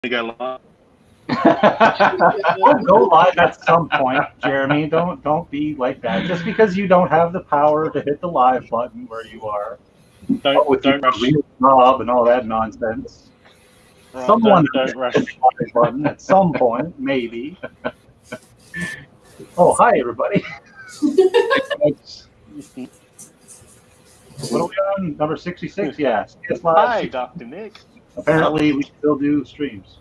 to go live. Don't go live at some point, Jeremy. Don't be like that. Just because you don't have the power to hit the live button where you are, with Don't your rush. real job and all that nonsense. Right, Someone don't rush. hit the live button at some point, maybe. Oh, hi everybody. What are we on? Number 66? Yeah. CS Live. Hi, Dr. Nick. Apparently, we still do streams.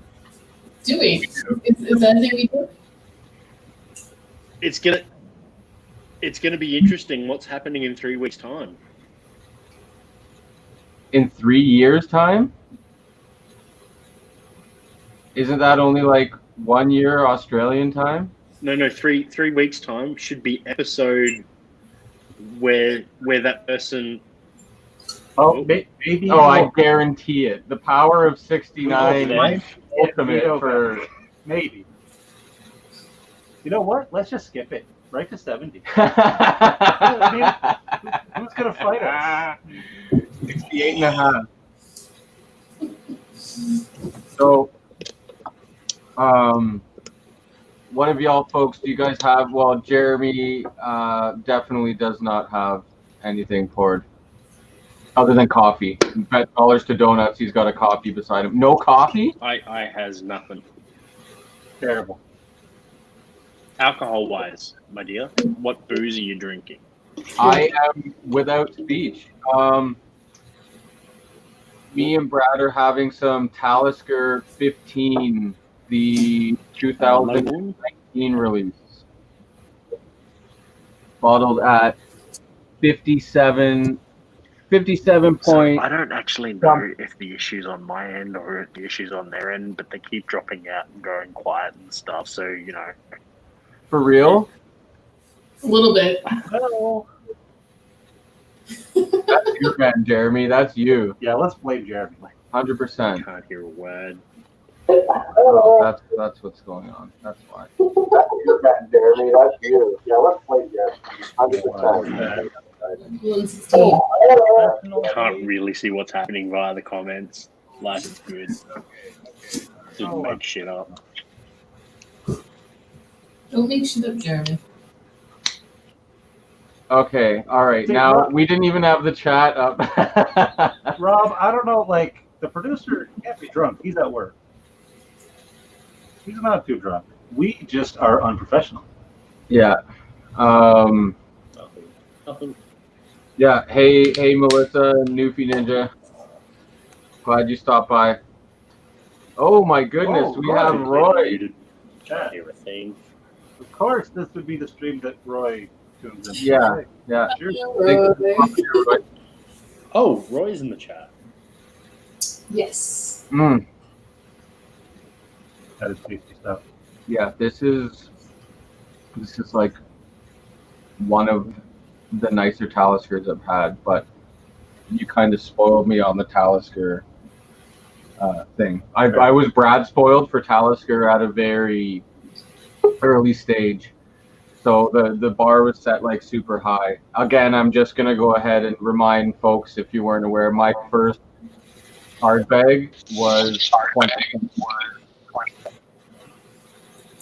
Do we? Is that a thing we do? It's gonna be interesting. What's happening in 3 weeks' time? In 3 years' time? Isn't that only like 1 year Australian time? No. 3 weeks' time should be episode where that person. Oh, maybe. Oh, I guarantee it. The power of 69 Right. ultimate for maybe. You know what? Let's just skip it. Right to 70. Who's gonna fight us? 68 and a half. So, one of y'all folks, do you guys have? Well, Jeremy definitely does not have anything poured other than coffee. Bet dollars to donuts, he's got a coffee beside him. No coffee? I has nothing. Terrible. Alcohol-wise, my dear, what booze are you drinking? I am without speech. Me and Brad are having some Talisker 15, the 2019 release, bottled at 57 point. I don't actually know if the issue's on my end or if the issue's on their end, but they keep dropping out and going quiet and stuff. So For real? A little bit. Hello. That's you, man, Jeremy. That's you. Yeah, let's blame Jeremy. 100%. Can't hear a word. That's what's going on. That's why. Jeremy, that's you. Yeah, let's blame Jeremy. 100%. 116. Can't really see what's happening via the comments. Life is good. Didn't make shit up. Don't make shit up, Jeremy. Okay, all right. Now, we didn't even have the chat up. Rob, I don't know, like, the producer can't be drunk. He's at work. He's not too drunk. We just are unprofessional. Yeah. Nothing. Yeah. Hey, Melissa and Newfie Ninja. Glad you stopped by. Oh my goodness, we have Roy. Can't hear a thing. Of course, this would be the stream that Roy tunes in. Yeah. Sure. Oh, Roy's in the chat. Yes. That is tasty stuff. Yeah, this is like one of the nicer Taliskers I've had, but you kind of spoiled me on the Talisker thing. I was Brad spoiled for Talisker at a very early stage, so the bar was set like super high. Again, I'm just gonna go ahead and remind folks, if you weren't aware, my first hard bag was 20.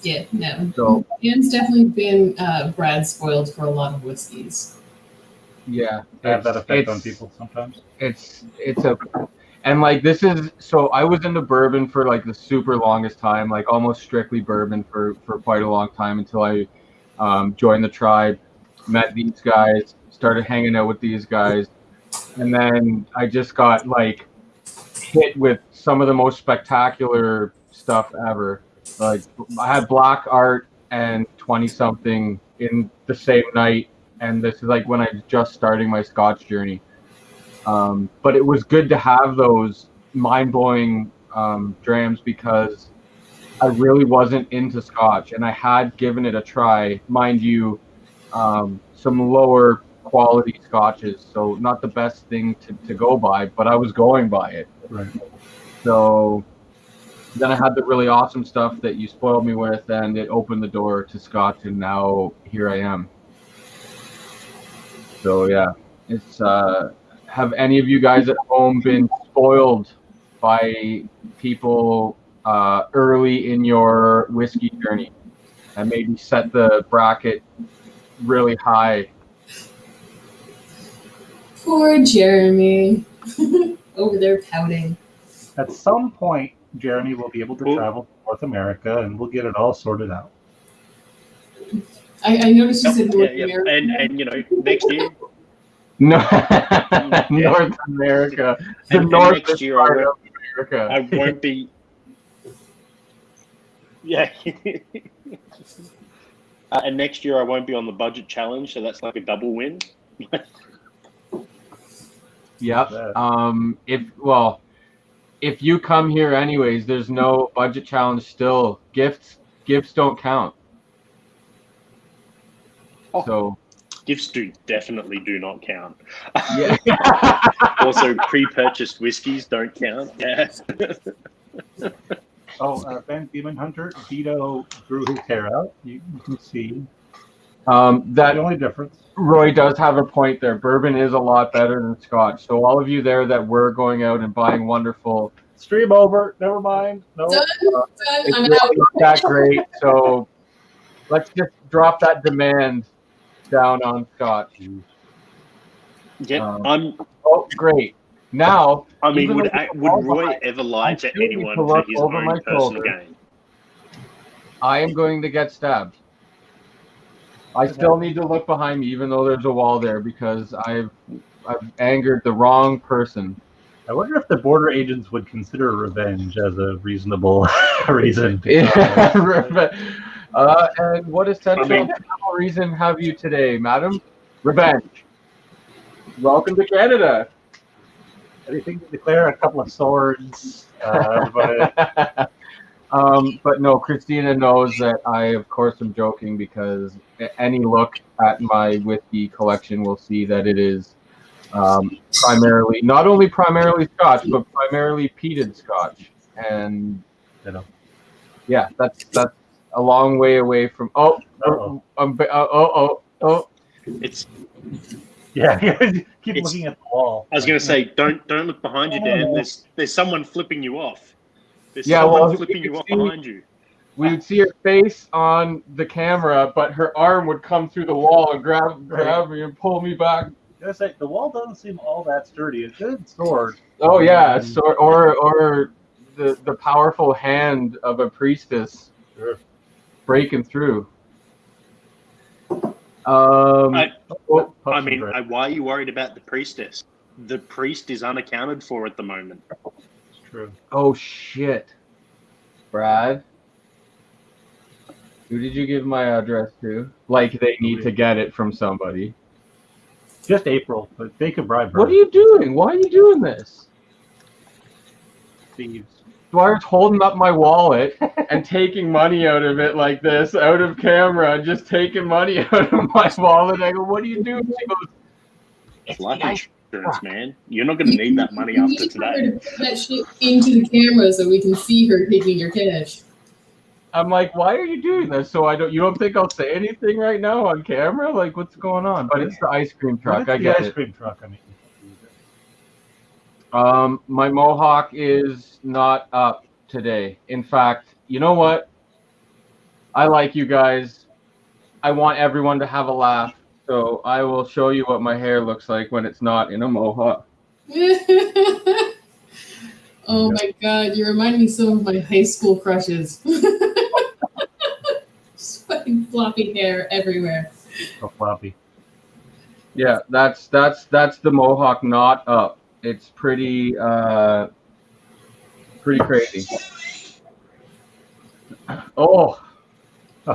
Yeah, no. So Ian's definitely been Brad spoiled for a lot of whiskeys. yeah, They have that effect on it's- people sometimes. And like this is, so I was into bourbon for like the super longest time, like almost strictly bourbon for quite a long time until I joined the tribe, met these guys, started hanging out with these guys, and then I just got like hit with some of the most spectacular stuff ever. Like I had Black Art and 20 something in the same night, and this is like when I was just starting my Scotch journey. But it was good to have those mind-blowing drams because I really wasn't into Scotch, and I had given it a try, mind you, some lower quality Scotches, so not the best thing to go by, but I was going by it. Right. So then I had the really awesome stuff that you spoiled me with, and it opened the door to Scotch, and now here I am. So yeah, it's have any of you guys at home been spoiled by people early in your whiskey journey, and maybe set the bracket really high. Poor Jeremy. Over there pouting. At some point, Jeremy will be able to travel to North America, and we'll get it all sorted out. I noticed you said North Yeah, America. and you know, next year, No, North America, the and north next year part of America. I won't be. Yeah. And next year I won't be on the budget challenge, so that's like a double win. Yep. That. If you come here anyways, there's no budget challenge still. Gifts don't count. Oh. So Gifts definitely do not count. yeah. Also, pre-purchased whiskeys don't count. Yeah. Ben Demon Hunter, Vito grew his hair out. You can see. That The only difference. Roy does have a point there. Bourbon is a lot better than Scotch. So all of you there that were going out and buying wonderful, Stream over. Never mind. No. Done. it's I'm really out. not that great. So let's just drop that demand down on Scotch. Yeah. Oh, great. Now, I mean, even would though Roy ever lie I to still need anyone to for look his over own my personal shoulder. gain? I am going to get stabbed. I still need to look behind me, even though there's a wall there, because I've angered the wrong person. I wonder if the border agents would consider revenge as a reasonable reason. And what essential reason have you today, madam? Revenge. Welcome to Canada. Anything to declare? A couple of swords. But But no, Christina knows that I, of course, am joking, because any look at my whiskey collection will see that it is primarily, not only primarily Scotch, but primarily peated Scotch. And yeah, that's a long way away from. It's. Yeah, keep looking at the wall. I was going to say, don't look behind you, Dan. There's someone flipping you off. There's Yeah, someone well, flipping you you off see- behind you. We would see her face on the camera, but her arm would come through the wall and grab me and pull me back. I was gonna say, the wall doesn't seem all that sturdy. It's a good sword. Oh yeah, so or the powerful hand of a priestess breaking through. I Puffs mean, and bread. why are you worried about the priestess? The priest is unaccounted for at the moment. It's true. Oh shit, Brad. Who did you give my address to? Like they need to get it from somebody. Just April, but they could bribe her. What are you doing? Why are you doing this? Thieves. Dwyer's holding up my wallet and taking money out of it like this, out of camera, just taking money out of my wallet. I go, what are you doing? She goes, It's life insurance, man. You're not going to need that money You after need her today. to put that shit into the camera so we can see her taking your cash. I'm like, why are you doing this? So you don't think I'll say anything right now on camera? Like, what's going on? But it's the ice cream truck. I get the ice it. cream truck. I mean, My Mohawk is not up today. In fact, you know what? I like you guys. I want everyone to have a laugh. So I will show you what my hair looks like when it's not in a Mohawk. Oh my god, you remind me some of my high school crushes. Just fucking floppy hair everywhere. so floppy. Yeah, that's the Mohawk not up. It's pretty crazy. Oh,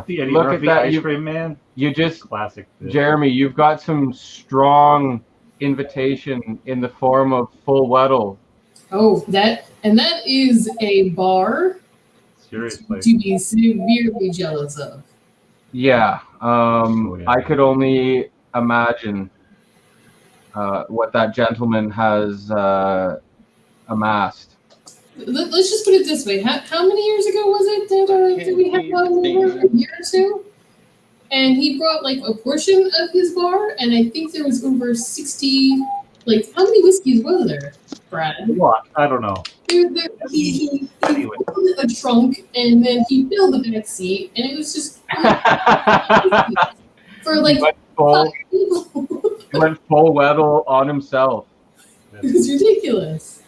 The Eddie Look at Murphy that, ice you- cream man. you just Classic. Jeremy, you've got some strong invitation in the form of Full Weddle. Oh, that is a bar Seriously. to be severely jealous of. Yeah, yeah. I could only imagine what that gentleman has amassed. Let's just put it this way: how many years ago was it that we had one over? A year or two? And he brought like a portion of his bar, and I think there was over 60. Like, how many whiskeys was there, Brad? What? I don't know. he Anyway. filled a trunk and then he filled the back seat, and it was just for like He went full, 5 people. he went full Weddle on himself. It was ridiculous.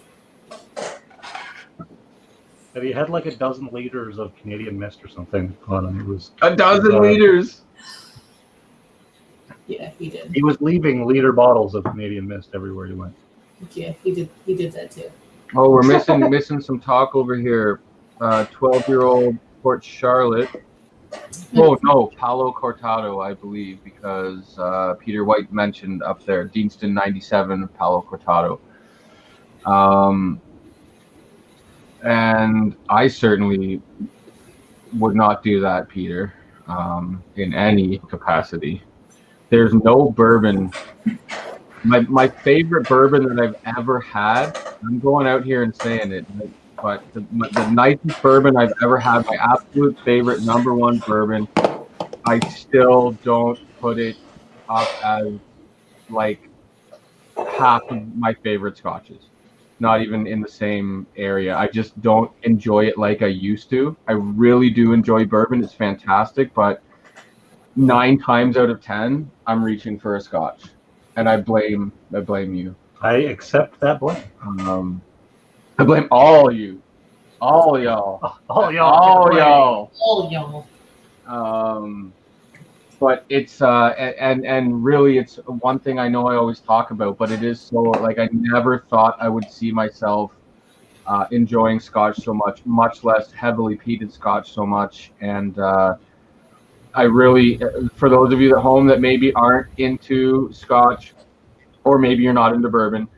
And he had like a dozen liters of Canadian Mist or something on him. It was A dozen liters. Yeah, he did. He was leaving liter bottles of Canadian Mist everywhere he went. Yeah, he did that too. Oh, we're missing some talk over here. 12-year-old Port Charlotte. Oh no, Paulo Cortado, I believe, because Peter White mentioned up there Deanston 97, Paulo Cortado. And I certainly would not do that, Peter, in any capacity. There's no bourbon. My favorite bourbon that I've ever had, I'm going out here and saying it, but the nicest bourbon I've ever had, my absolute favorite #1 bourbon, I still don't put it up as like half of my favorite scotches. Not even in the same area. I just don't enjoy it like I used to. I really do enjoy bourbon. It's fantastic, but 9 times out of 10, I'm reaching for a scotch, and I blame you. I accept that blame. I blame all you, all y'all, All y'all. all y'all. All y'all. But it's and really it's one thing I know I always talk about, but it is so like I never thought I would see myself enjoying scotch so much less heavily peated scotch so much. And I really, for those of you at home that maybe aren't into scotch, or maybe you're not into bourbon,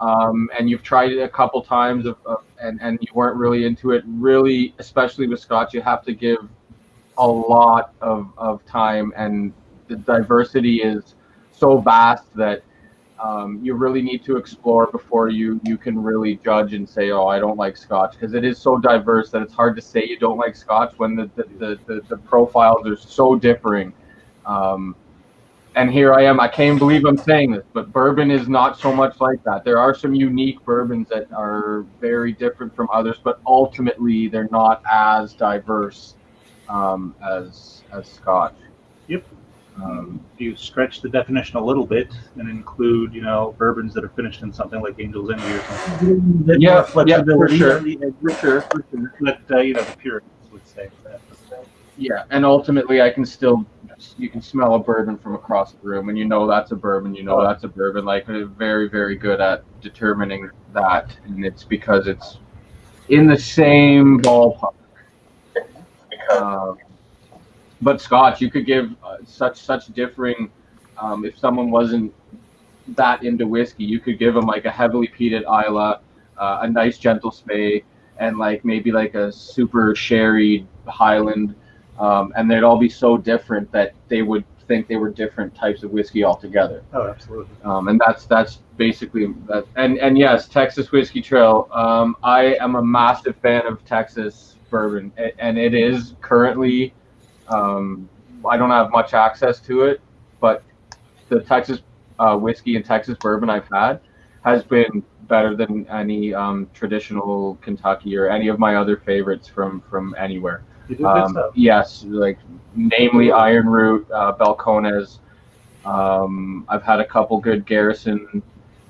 and you've tried it a couple times and you weren't really into it, really, especially with scotch, you have to give a lot of time, and the diversity is so vast that you really need to explore before you can really judge and say, oh, I don't like scotch, because it is so diverse that it's hard to say you don't like scotch when the profiles are so differing. And here I am, I can't believe I'm saying this, but bourbon is not so much like that. There are some unique bourbons that are very different from others, but ultimately they're not as diverse as scotch. Yep. You stretch the definition a little bit and include, bourbons that are finished in something like Angel's Envy or something. Yeah, for sure. But the purists would say that. Yeah, and ultimately you can smell a bourbon from across the room, and that's a bourbon. That's a bourbon. Like, they're very, very good at determining that, and it's because it's in the same ballpark. But scotch, you could give such differing. If someone wasn't that into whiskey, you could give them like a heavily peated Islay, a nice gentle Spey, and like maybe like a super sherry Highland, and they'd all be so different that they would think they were different types of whiskey altogether. Oh, absolutely. And that's basically that. And yes, Texas Whiskey Trail. I am a massive fan of Texas bourbon, and it is currently. I don't have much access to it, but the Texas whiskey and Texas bourbon I've had has been better than any traditional Kentucky or any of my other favorites from anywhere. You do good stuff. Yes, like namely Iron Root, Balcones. I've had a couple good Garrison,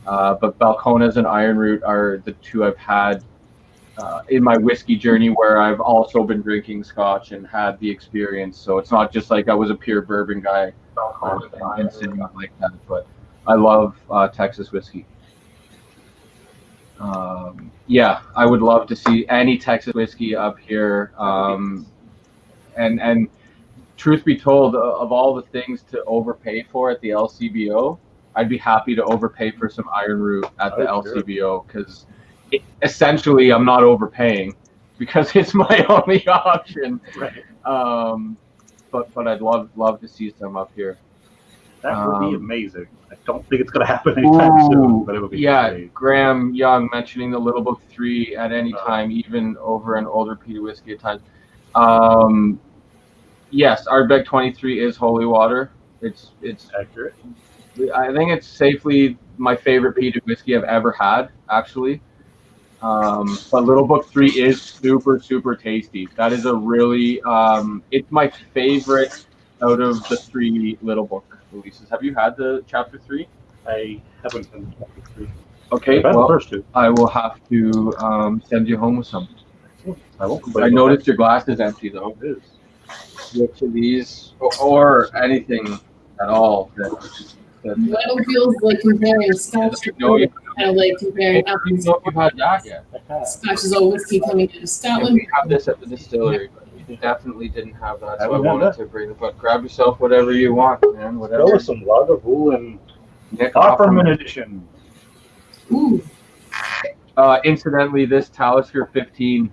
but Balcones and Iron Root are the two I've had in my whiskey journey where I've also been drinking scotch and had the experience. So it's not just like I was a pure bourbon guy and sitting like that, but I love Texas whiskey. Yeah, I would love to see any Texas whiskey up here. And truth be told, of all the things to overpay for at the LCBO, I'd be happy to overpay for some Iron Root at the LCBO, because essentially I'm not overpaying because it's my only option. Right. But I'd love to see some up here. That would be amazing. I don't think it's going to happen anytime soon, but it would be great. Graham Young mentioning the Little Book 3 at any time, even over an older peated whiskey at times. Yes, Ardbeg 23 is holy water. It's accurate. I think it's safely my favorite peated whiskey I've ever had, actually. But Little Book 3 is super, super tasty. That is a really, it's my favorite out of the 3 Little Book releases. Have you had the Chapter 3? I haven't done chapter 3. Okay, I've had the well, first 2. I will have to send you home with some. I won't I complain. noticed your glass is empty, though. It is. Which of these, or anything at all that Metal feels like comparing scotch to No, you- kind of like comparing I don't apples. know if you've had that yet. Scotch is all whiskey coming out of And Scotland. we have this at the distillery, but we definitely didn't have that, so I Haven't had wanted that. to bring it. But grab yourself whatever you want, man. Go Whatever. with some Lagavulin Nick Offerman edition. Ooh, Incidentally, this Talisker 15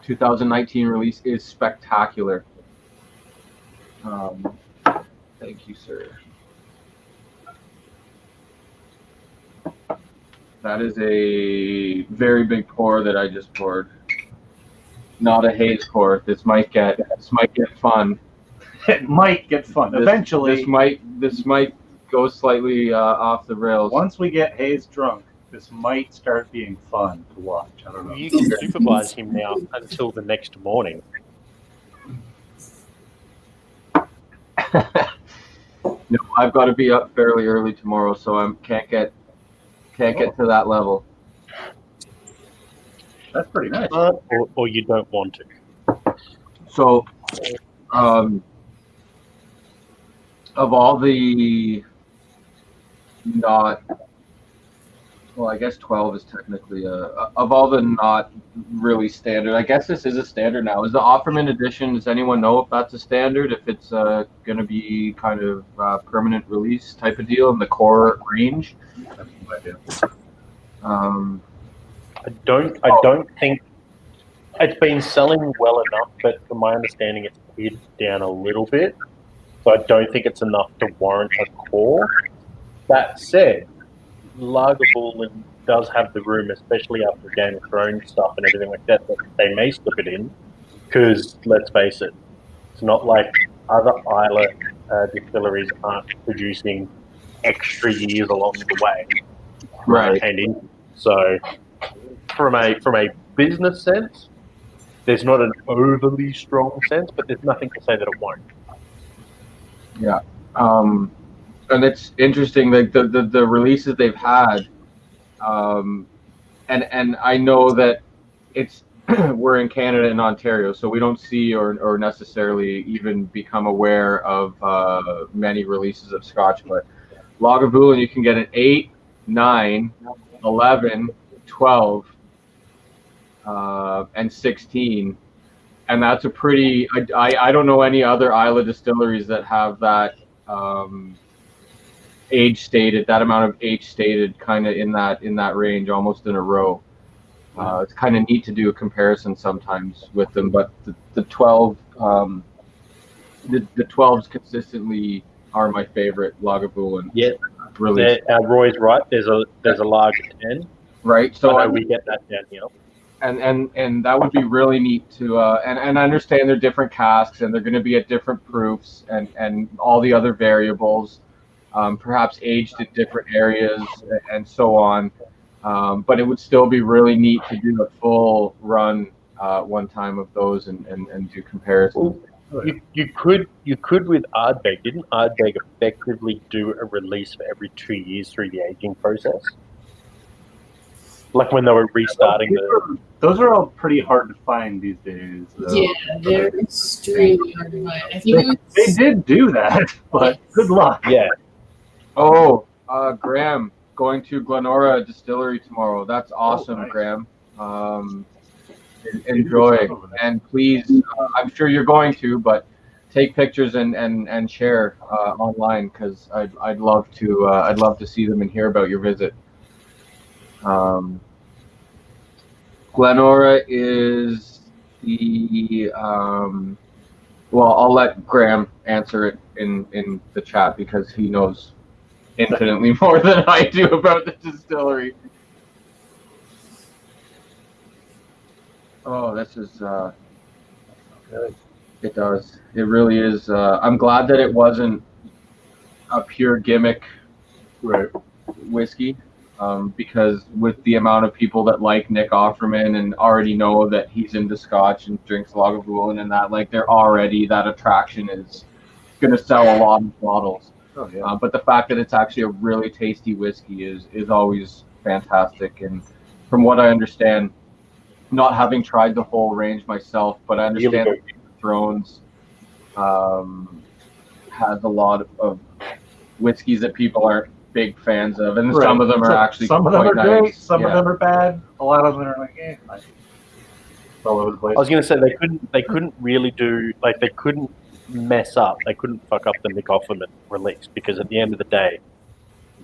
2019 release is spectacular. Thank you, sir. That is a very big pour that I just poured. Not a haze pour. This might get fun. It might get fun. This- Eventually, this might go slightly off the rails. once we get Hayes drunk, this might start being fun to watch. I don't know. You can supervise him now until the next morning. No, I've got to be up fairly early tomorrow, so I can't get to that level. That's pretty nice. Or you don't want to. So, of all the not, well, I guess 12 is technically of all the not really standard. I guess this is a standard now. Is the Offerman edition? Does anyone know if that's a standard? If it's going to be kind of permanent release type of deal in the core range? That's no idea. I don't think it's been selling well enough, but from my understanding, it's pared down a little bit. So I don't think it's enough to warrant a core. That said, Lagavulin does have the room, especially after Game of Thrones stuff and everything like that they may slip it in. Because let's face it, it's not like other Isla distilleries aren't producing extra years along the way. Right. And in, so, from a business sense, there's not an overly strong sense, but there's nothing to say that it won't. Yeah. And it's interesting, like the releases they've had, and I know that it's we're in Canada and Ontario, so we don't see or necessarily even become aware of many releases of Scotch. But Lagavulin, you can get an 8, 9, 11, 12, and 16, and that's a pretty. I don't know any other Isla distilleries that have that. Age stated, that amount of age stated, kind of in that range, almost in a row. It's kind of neat to do a comparison sometimes with them, but the 12, the 12s consistently are my favorite Lagavulin. Yeah, release. Roy's right. There's a large 10. Right. So I know we get that down here. And that would be really neat to and I understand they're different casks and they're going to be at different proofs and all the other variables. Perhaps aged in different areas and so on. But it would still be really neat to do a full run one time of those and do comparisons. You could with Ardbeg. Didn't Ardbeg effectively do a release for every 2 years through the aging process? Like when they were restarting Those are all pretty hard to find these days. Though. yeah, they're extremely hard to find. I think it They was, did do that, but good luck. Yeah. Oh, Graham, going to Glenora Distillery tomorrow. That's awesome, nice. Graham. Enjoy, and please, I'm sure you're going to, but take pictures and share online because I'd love to see them and hear about your visit. Glenora is the well, I'll let Graham answer it in the chat because he knows infinitely more than I do about the distillery. Oh, this is it does. It really is. I'm glad that it wasn't a pure gimmick Right. whiskey. because with the amount of people that like Nick Offerman and already know that he's into Scotch and drinks Lagavulin and that, like, they're already, that attraction is going to sell a lot of bottles. Oh, yeah. But the fact that it's actually a really tasty whiskey is always fantastic. And from what I understand, not having tried the whole range myself, but I understand that Game of Thrones has a lot of whiskeys that people aren't big fans of, and some of them are actually some of them quite are great, nice. some of them are bad. A lot of them are like, it's all over the place. I was going to say they couldn't really do, like, they couldn't mess up. They couldn't fuck up the Nick Offerman release, because at the end of the day,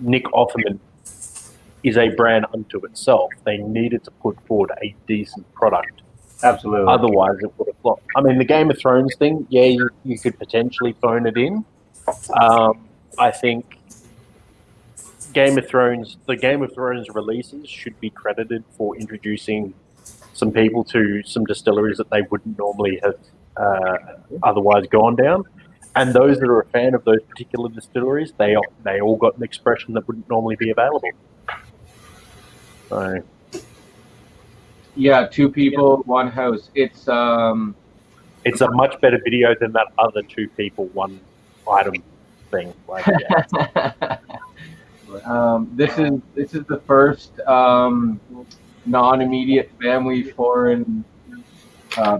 Nick Offerman is a brand unto itself. They needed to put forward a decent product. Absolutely. Otherwise, it would have flopped. I mean, the Game of Thrones thing, yeah, you could potentially phone it in. I think the Game of Thrones releases should be credited for introducing some people to some distilleries that they wouldn't normally have otherwise gone down. And those that are a fan of those particular distilleries, they all got an expression that wouldn't normally be available. So, Yeah, 2 people, 1 house. It's it's a much better video than that other 2 people, 1 item thing. Like, yeah. This is the first non-immediate family foreign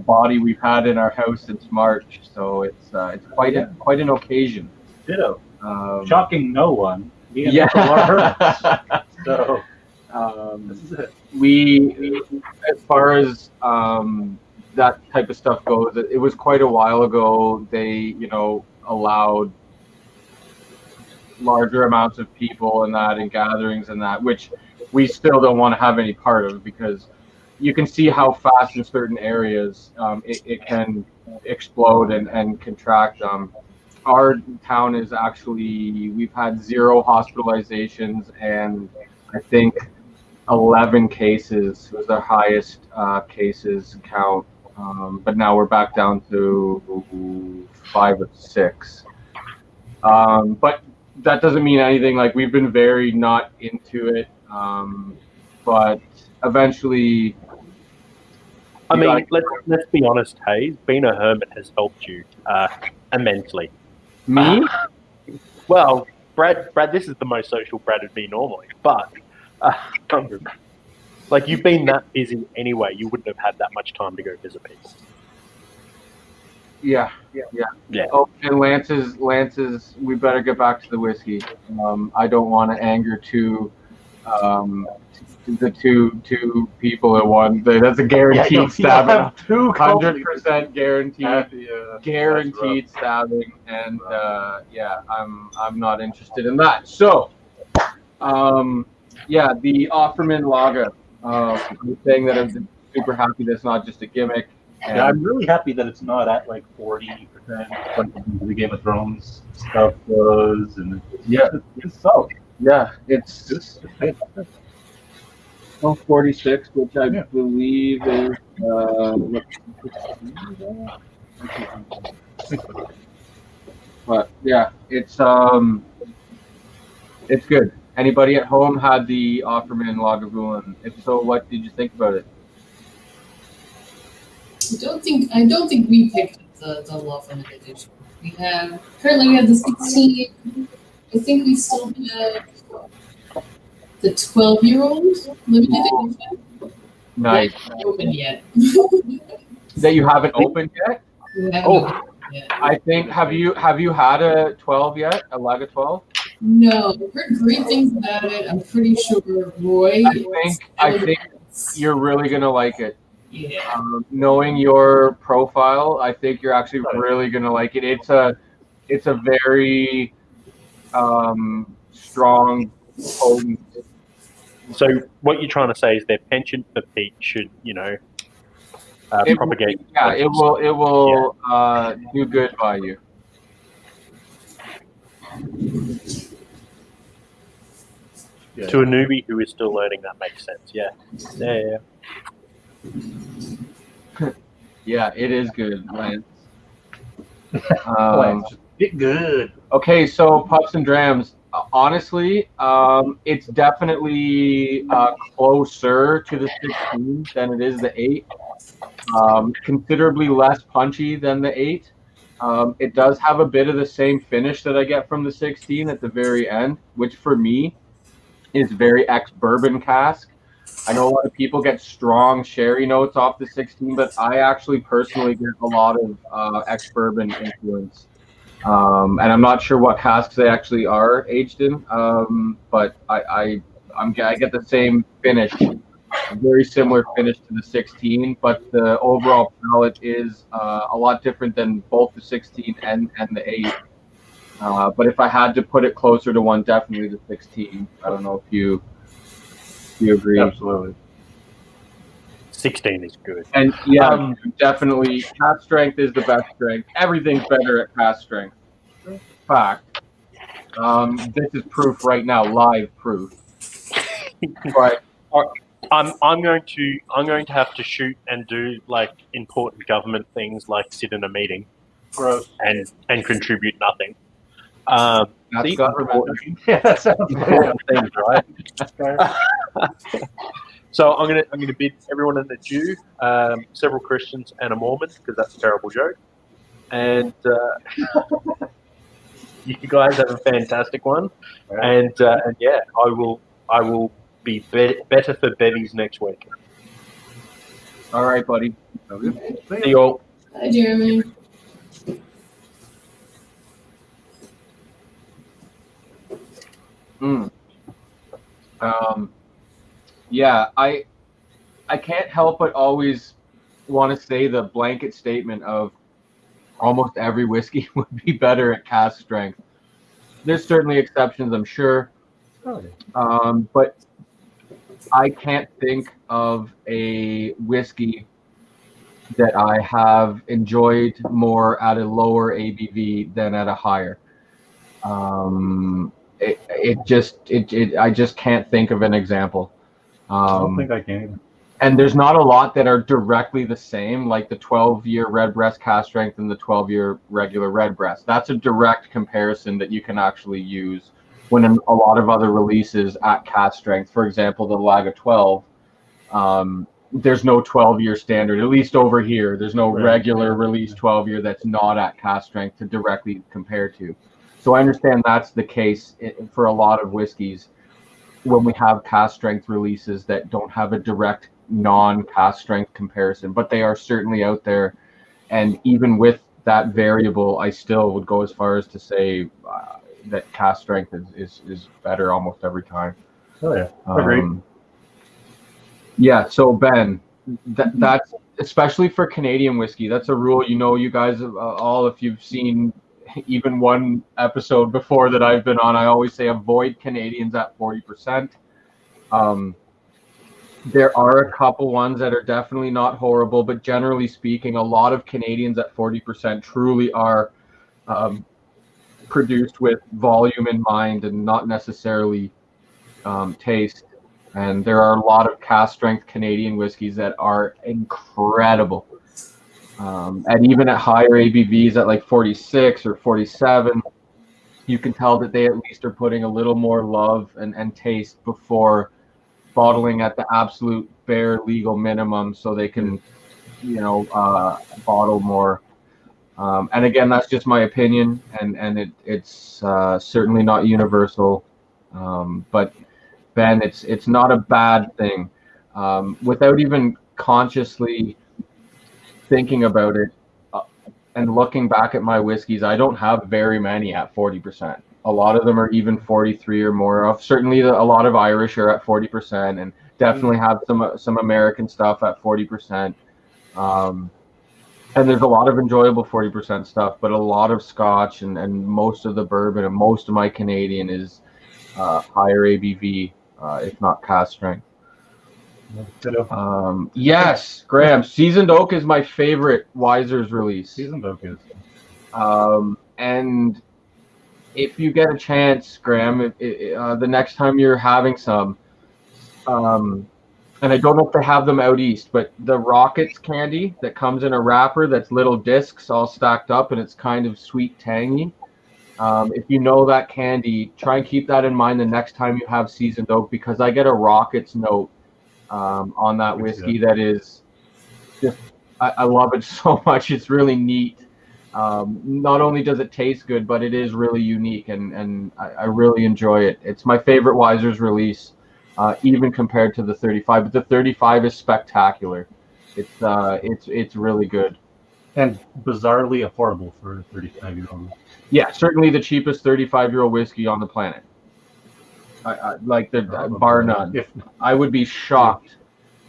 body we've had in our house since March, so it's quite an occasion. Ditto. Shocking no one. Yeah. So this is it. We, as far as that type of stuff goes, it was quite a while ago. They, allowed larger amounts of people and that, and gatherings and that, which we still don't want to have any part of, because you can see how fast in certain areas it can explode and contract. Our town is actually, we've had 0 hospitalizations and I think 11 cases was our highest cases count. But now we're back down to 5 or 6. But that doesn't mean anything. Like, we've been very not into it. But eventually, I mean, let's be honest, Hayes. Being a hermit has helped you immensely. me? Well, Brad, this is the most social Brad would be normally, but like, you've been that busy anyway. You wouldn't have had that much time to go visit people. Yeah. Oh, and Lance's. We better get back to the whiskey. I don't want to anger the two people at one. That's a guaranteed stabbing. 100% guaranteed stabbing, and I'm not interested in that. So, the Offerman Lager. I'm saying that I'm super happy that's not just a gimmick. Yeah, I'm really happy that it's not at like 40%, like the Game of Thrones stuff was, and it's solid. Yeah, it's It's fantastic. 46, which I believe is but yeah, it's good. Anybody at home had the Offerman Lagavulin? If so, what did you think about it? I don't think we picked up the Lawful edition. Currently we have the 16. I think we still have the 12-year-old limited edition. Nice. Not open yet. That you haven't opened yet? We haven't Oh. opened yet. I think have you had a 12 yet? A Lager 12? No, I've heard great things about it. I'm pretty sure Roy. I think you're really gonna like it. Yeah. Knowing your profile, I think you're actually really gonna like it. It's a very strong, potent. So what you're trying to say is their penchant for peat should, propagate. Yeah, it will do good by you. Yeah. To a newbie who is still learning, that makes sense. Yeah. Yeah, it is good, Lance. Get good. Okay, so Pups and Drams, honestly, it's definitely closer to the 16 than it is the 8. Considerably less punchy than the 8. It does have a bit of the same finish that I get from the 16 at the very end, which for me is very ex-bourbon cask. I know a lot of people get strong sherry notes off the 16, but I actually personally get a lot of ex-bourbon influence. And I'm not sure what casks they actually are aged in, but I get the same finish, a very similar finish to the 16, but the overall palate is a lot different than both the 16 and the 8. But if I had to put it closer to one, definitely the 16. I don't know if you agree. Absolutely. 16 is good. And definitely, cask strength is the best strength. Everything's better at cask strength. Fact. This is proof right now, live proof. But I'm going to have to shoot and do like important government things, like sit in a meeting, Gross. and contribute nothing. that's See, government. Yeah, that sounds good. things, right? So I'm gonna bid everyone in the Jew, several Christians, and a Mormon, because that's a terrible joke. And you guys have a fantastic one. And yeah, I will be better for Betty's next week. All right, buddy. See you all. Hi, Jeremy. Yeah, I can't help but always want to say the blanket statement of almost every whiskey would be better at cask strength. There's certainly exceptions, I'm sure. But I can't think of a whiskey that I have enjoyed more at a lower ABV than at a higher. I just can't think of an example. I don't think I can either. And there's not a lot that are directly the same, like the 12-year Redbreast cask strength and the 12-year regular Redbreast. That's a direct comparison that you can actually use when a lot of other releases at cask strength, for example, the Laga 12, there's no 12-year standard, at least over here. There's no regular release 12-year that's not at cask strength to directly compare to. So I understand that's the case for a lot of whiskeys when we have cask strength releases that don't have a direct non-cask strength comparison, but they are certainly out there. And even with that variable, I still would go as far as to say that cask strength is better almost every time. Oh yeah, agreed. Yeah, so Ben, that's especially for Canadian whiskey. That's a rule. You guys all, if you've seen even one episode before that I've been on, I always say avoid Canadians at 40%. There are a couple ones that are definitely not horrible, but generally speaking, a lot of Canadians at 40% truly are produced with volume in mind and not necessarily taste. And there are a lot of cask strength Canadian whiskeys that are incredible. And even at higher ABVs at like 46 or 47, you can tell that they at least are putting a little more love and taste before bottling at the absolute bare legal minimum so they can, bottle more. And again, that's just my opinion, and it's certainly not universal. But Ben, it's not a bad thing. Without even consciously thinking about it and looking back at my whiskeys, I don't have very many at 40%. A lot of them are even 43 or more. Certainly a lot of Irish are at 40%, and definitely have some American stuff at 40%. And there's a lot of enjoyable 40% stuff, but a lot of Scotch and most of the bourbon and most of my Canadian is higher ABV, if not cask strength. Yes, Graham, Seasoned Oak is my favorite Wiser's release. Seasoned Oak is. And if you get a chance, Graham, the next time you're having some, and I don't know if they have them out east, but the Rockets candy that comes in a wrapper that's little discs all stacked up and it's kind of sweet, tangy. If you know that candy, try and keep that in mind the next time you have seasoned oak, because I get a Rockets note on that whiskey that is just, I love it so much. It's really neat. Not only does it taste good, but it is really unique, and I really enjoy it. It's my favorite Wiser's release, even compared to the 35. But the 35 is spectacular. It's really good. And bizarrely affordable for a 35-year-old. Yeah, certainly the cheapest 35-year-old whiskey on the planet. I like the bar none. If I would be shocked.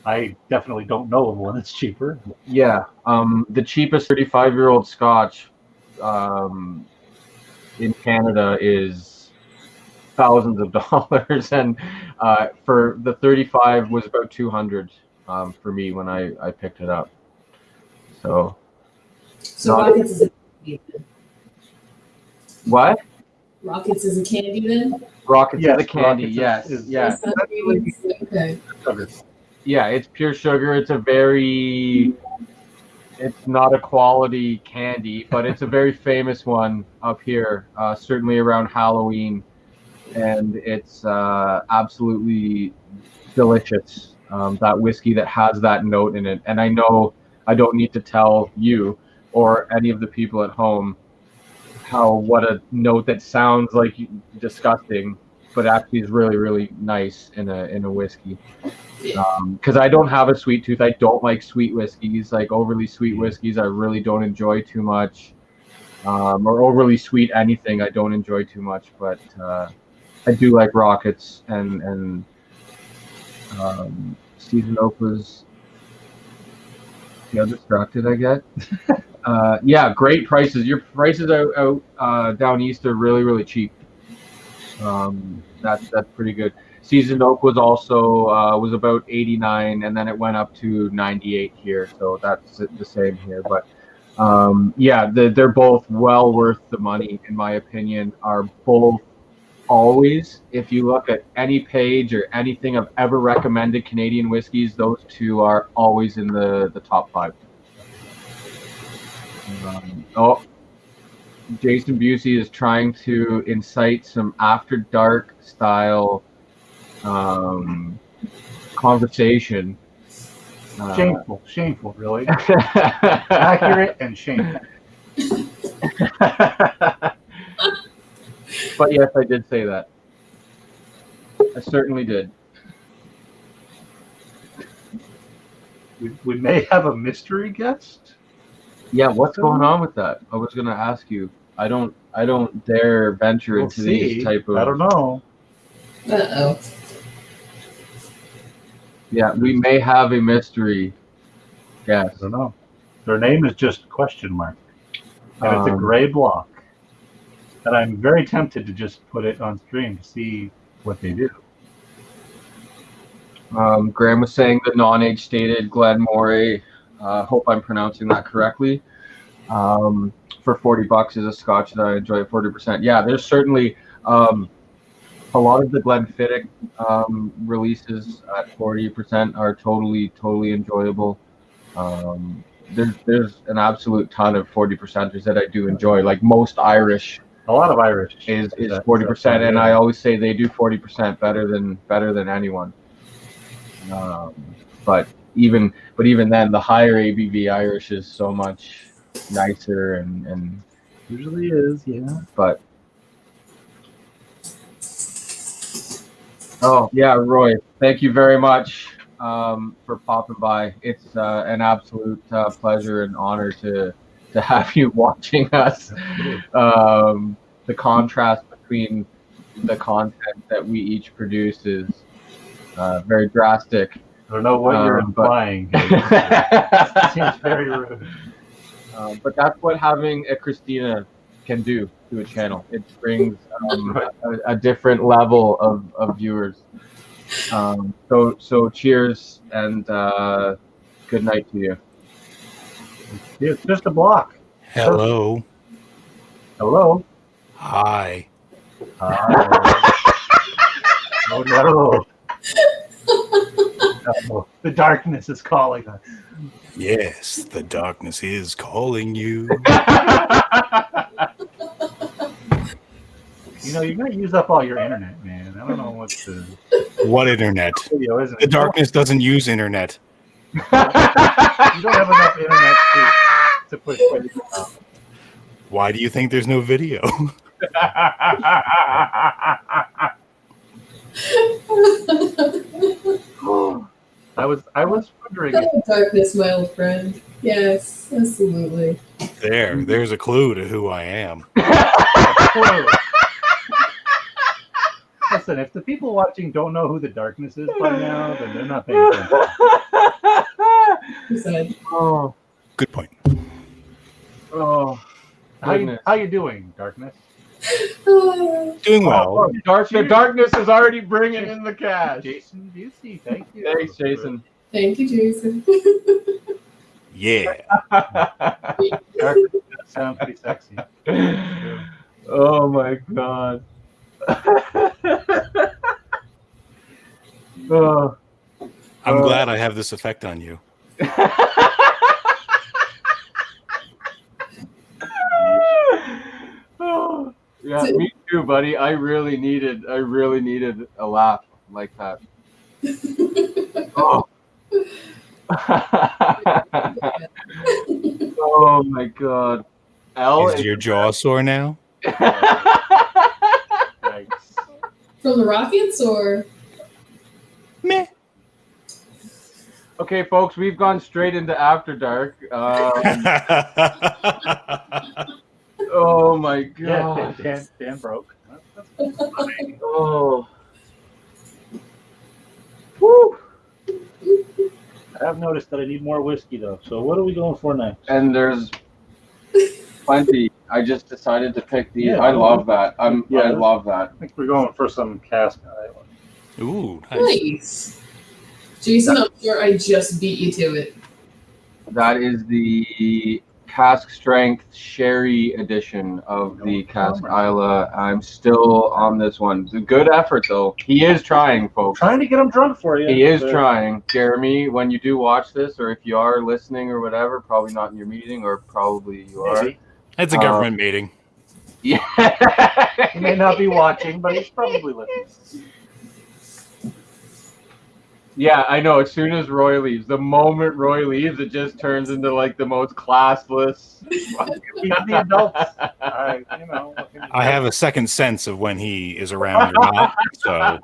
I definitely don't know of one that's cheaper. Yeah, the cheapest 35-year-old Scotch in Canada is thousands of dollars, and for the 35 was about 200 for me when I picked it up. So Rockets is a candy then. what? Rockets is a candy then? Rockets Yes, is a candy. Rockets Yes, is- yeah, Okay. yeah. It's pure sugar. It's not a quality candy, but it's a very famous one up here, certainly around Halloween, and it's absolutely delicious. That whiskey that has that note in it, and I know I don't need to tell you or any of the people at home what a note that sounds like disgusting, but actually is really, really nice in a whiskey. Because I don't have a sweet tooth. I don't like sweet whiskeys, like overly sweet whiskeys. I really don't enjoy too much, or overly sweet anything. I don't enjoy too much, but I do like Rockets and seasoned oak was. See how distracted I get? Yeah, great prices. Your prices out down east are really, really cheap. That's pretty good. Seasoned oak was also was about 89, and then it went up to 98 here. So that's the same here. But yeah, they're both well worth the money, in my opinion. Are both always, if you look at any page or anything I've ever recommended Canadian whiskeys, those two are always in the top 5. Jason Busey is trying to incite some after dark style conversation. Shameful, really. Accurate and shameful. But yes, I did say that. I certainly did. We may have a mystery guest. Yeah, what's going on with that? I was going to ask you. I don't dare venture We'll into see. these type of. I don't know. Uh-oh. Yeah, we may have a mystery I guest. don't know. Their name is just question mark, and it's a gray block. And I'm very tempted to just put it on stream to see what they do. Graham was saying the non-age stated Glenmorangie. Hope I'm pronouncing that correctly. For $40 is a Scotch that I enjoy at 40%. Yeah, there's certainly a lot of the Glenfiddich releases at 40% are totally enjoyable. There's an absolute ton of 40%ers that I do enjoy. Like most Irish A lot of Irish is 40%, and I always say they do 40% better than anyone. But even then, the higher ABV Irish is so much nicer and usually is, yeah. but oh yeah, Roy, thank you very much for popping by. It's an absolute pleasure and honor to have you watching us. The contrast between the content that we each produce is very drastic. I don't know what you're implying. It seems very rude. But that's what having a Christina can do to a channel. It brings a different level of viewers. So cheers and good night to you. It's just a block. Hello. Hello. Hi. Oh no. Oh, the darkness is calling us. Yes, the darkness is calling you. You know, you're gonna use up all your internet, man. I don't know what to. What internet? Video, isn't The it? darkness doesn't use internet. You don't have enough internet to push video out. Why do you think there's no video? I was wondering. If, Oh, darkness, my old friend. Yes, absolutely. There's a clue to who I am. Listen, if the people watching don't know who the darkness is by now, then they're not paying attention. Who said? Oh, Good point. oh. How you doing, darkness? Doing well. Oh, The darkness is already bringing in the cash. Jason Busey, thank you. Thanks, Jason. Thank you, Jason. Yeah. Darkness does sound pretty sexy. Oh my god. Oh. I'm glad I have this effect on you. Oh. Yeah, me too, buddy. I really needed a laugh like that. Oh. Oh my god. L Is your jaw sore now? Yikes. From the Rockets or? Meh. Okay, folks, we've gone straight into After Dark. Oh my god. Yeah, Dan broke. Oh. Woo. I have noticed that I need more whiskey though. So what are we going for next? And there's plenty. I just decided to pick the. Yeah. I love that. I Yeah. love that. I think we're going for some Cask Island. Ooh, nice. Nice. Jason, I'm sure I just beat you to it. That is the Cask Strength Sherry edition of the Cask Isla. I'm still on this one. It's a good effort though. He is trying, folks. Trying to get them drunk for you. He is but- trying. Jeremy, when you do watch this, or if you are listening or whatever, probably not in your meeting, or probably you are. Maybe. It's a government meeting. Yeah. He may not be watching, but he's probably listening. Yeah, I know. As soon as Roy leaves, the moment Roy leaves, it just turns into like the most classless. Keep the adults. You know. I have a second sense of when he is around or not. So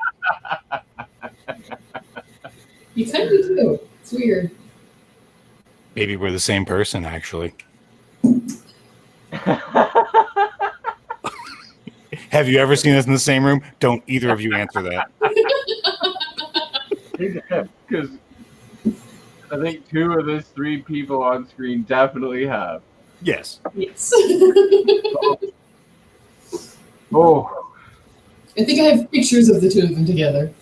You kind of do. It's weird. maybe we're the same person, actually. Have you ever seen us in the same room? Don't either of you answer that. Because I think two of those three people on screen definitely have. Yes. Yes. Oh, I think I have pictures of the two of them together.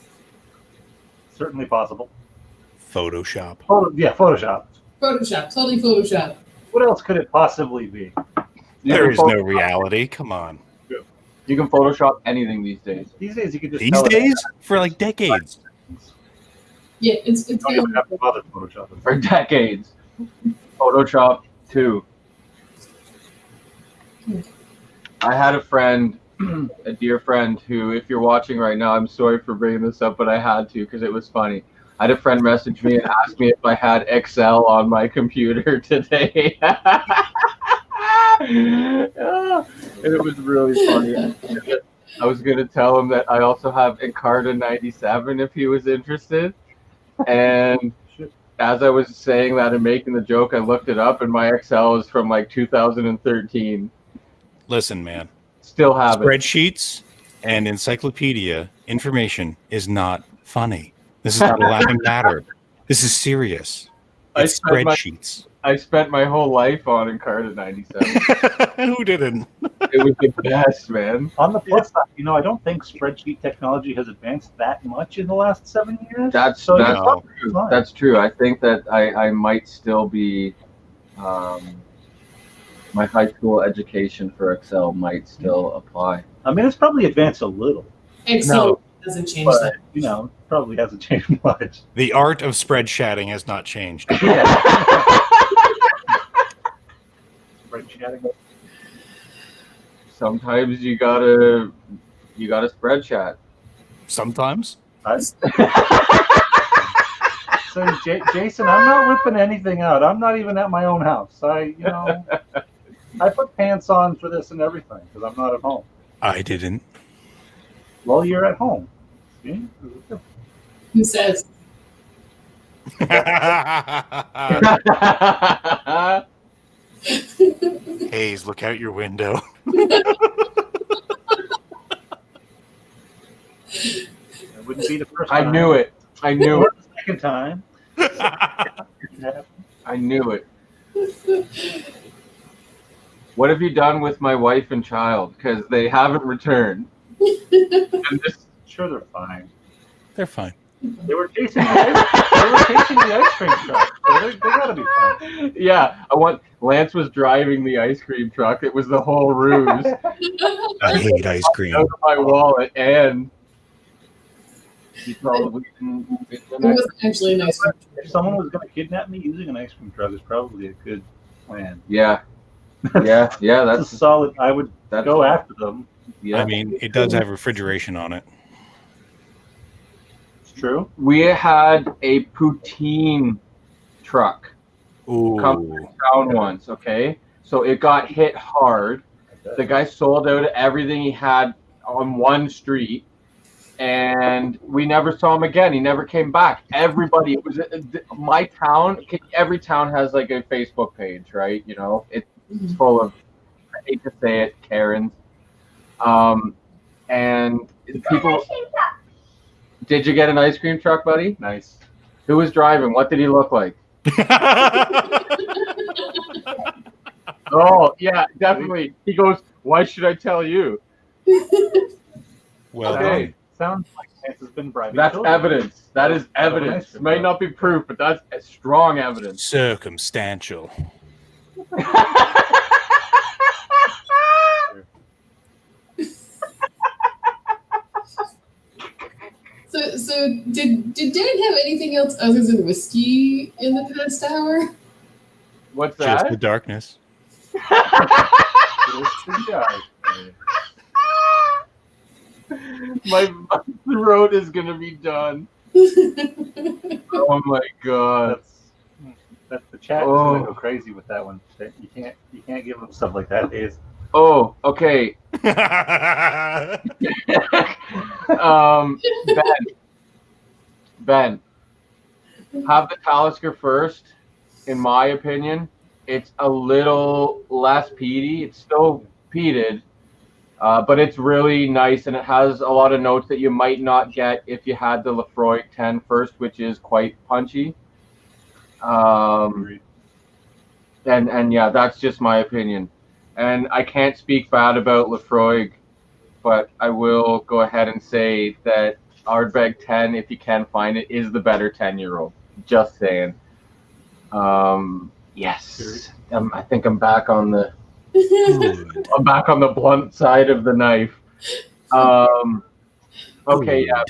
Certainly possible. Photoshop. Photoshop. Photoshop, totally Photoshop. What else could it possibly be? There is no reality. Come on. You can Photoshop anything these days. These days you can just These tell it. days? For like decades. Yeah, it's You don't even have to bother Photoshopping. For decades. Photoshop 2. I had a friend, a dear friend, who, if you're watching right now, I'm sorry for bringing this up, but I had to because it was funny. I had a friend message me and ask me if I had Excel on my computer today. And it was really funny. I was going to tell him that I also have Encarta 97 if he was interested. And as I was saying that and making the joke, I looked it up, and my Excel is from like 2013. Listen, man. Still have it. Spreadsheets and encyclopedia information is not funny. This is not a laughing matter. This is serious. It's spreadsheets. I spent my whole life on Encarta 97. Who didn't? It was the best, man. On the plus side, you know, I don't think spreadsheet technology has advanced that much in the last 7 years. That's So that's it's not true. fine. That's true. I think that I might still be my high school education for Excel might still apply. I mean, it's probably advanced a little, Excel doesn't change but that. you know, probably hasn't changed much. The art of spread chatting has not changed. Spread chatting. Sometimes you gotta You got a spread chat. Sometimes. So, Jason, I'm not whipping anything out. I'm not even at my own house. I put pants on for this and everything because I'm not at home. I didn't. Well, you're at home. See? Who says? Hayes, look out your window. It wouldn't be the first I time. knew it. I knew it. The second time. I knew it. What have you done with my wife and child? Because they haven't returned. And this, Sure, they're fine. They're fine. They were chasing the ice cream truck. So they gotta be fine. yeah, Lance was driving the ice cream truck. It was the whole ruse. I hate ice cream. Out of my wallet, and he probably didn't. It wasn't actually a nice. If someone was going to kidnap me using an ice cream truck, is probably a good plan. Yeah. That's That's a solid. I would go after them. Yeah. I mean, it does have refrigeration on it. It's true. We had a poutine truck come Ooh. to town once. Okay, so it got hit hard. The guy sold out everything he had on one street, and we never saw him again. He never came back. Everybody, it was my town. Every town has like a Facebook page, right? You know, it's full of, I hate to say it, Karens. And people. Did you get an ice cream truck, buddy? Nice. Who was driving? What did he look like? Oh, yeah, definitely. He goes, "Why should I tell you?" Well Okay. done. Sounds like Lance has been bribing. That's children. evidence. That is evidence. It might not be proof, but that's strong evidence. Circumstantial. So did Dan have anything else other than whiskey in the past hour? What's Just that? the darkness. My throat is gonna be done. Oh my god. That's the chat is Oh. going to go crazy with that one. You can't give them stuff like that. Is Oh, okay. Ben, have the Talisker first. In my opinion, it's a little less peaty. It's still peated, but it's really nice, and it has a lot of notes that you might not get if you had the Lefroy 10 first, which is quite punchy. And yeah, that's just my opinion. And I can't speak bad about Lefroy, but I will go ahead and say that Ardbeg 10, if you can find it, is the better 10-year-old. Just saying. Yes, I think I'm back on the blunt side of the knife. Okay, yeah,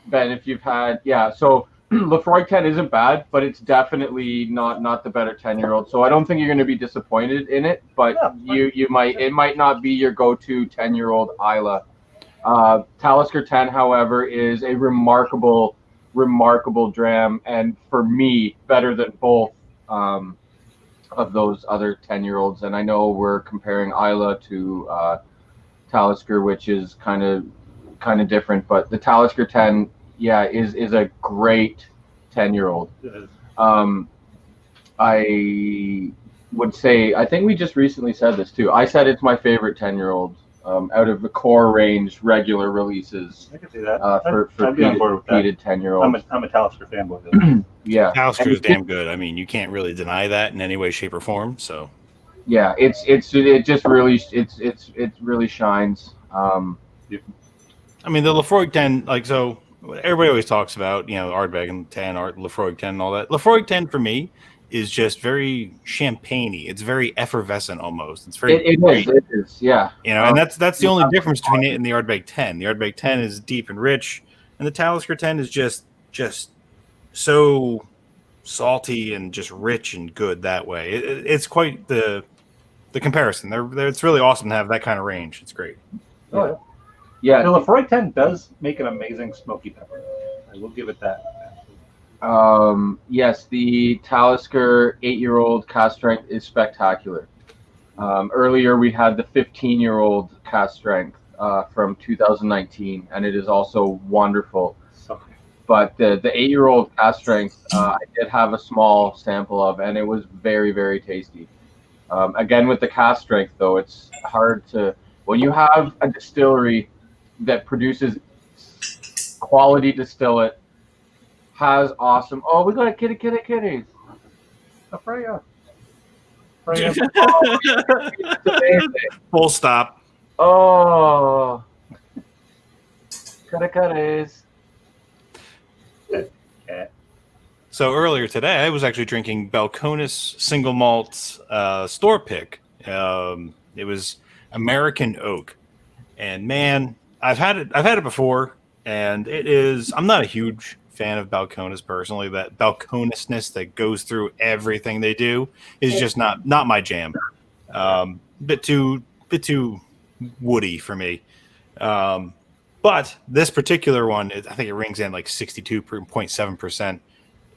Ben, if you've had, so Lefroy 10 isn't bad, but it's definitely not the better 10-year-old. So I don't think you're going to be disappointed in it, but it might not be your go-to 10-year-old Isla. Talisker 10, however, is a remarkable dram, and for me, better than both of those other 10-year-olds. And I know we're comparing Isla to Talisker, which is kind of different, but the Talisker 10, is a great 10-year-old. I would say, I think we just recently said this too. I said it's my favorite 10-year-old out of the core range regular releases. I can see that. For I'd be on board with that. peated 10-year-old. I'm a Talisker fanboy though. Yeah, Talisker is damn good. I mean, you can't really deny that in any way, shape, or form. So yeah, it just really it really shines. I mean, the Lefroy 10, like, so everybody always talks about, Ardbeg and 10, Lefroy 10 and all that. Lefroy 10 for me is just very champagne-y. It's very effervescent almost. It's very It is, yeah. and that's the only difference between it and the Ardbeg 10. The Ardbeg 10 is deep and rich, and the Talisker 10 is just so salty and just rich and good that way. It's quite the comparison. It's really awesome to have that kind of range. It's great. Oh, Yeah. The Lefroy 10 does make an amazing smoky pepper. I will give it that. Yes, the Talisker 8-year-old cast strength is spectacular. Earlier, we had the 15-year-old cast strength from 2019, and it is also wonderful. So, But the 8-year-old cast strength, I did have a small sample of, and it was very, very tasty. Again, with the cast strength, though, it's hard to, when you have a distillery that produces quality distillate, has awesome. Oh, we got a kitty. a Freya. It's amazing. Full stop. Oh, kitties. So earlier today, I was actually drinking Balcones single malt store pick. It was American Oak, and man, I've had it before, and it is. I'm not a huge fan of Balcones personally. That Balconesness that goes through everything they do is just not my jam. Bit too woody for me. But this particular one, I think it rings in like 62.7%.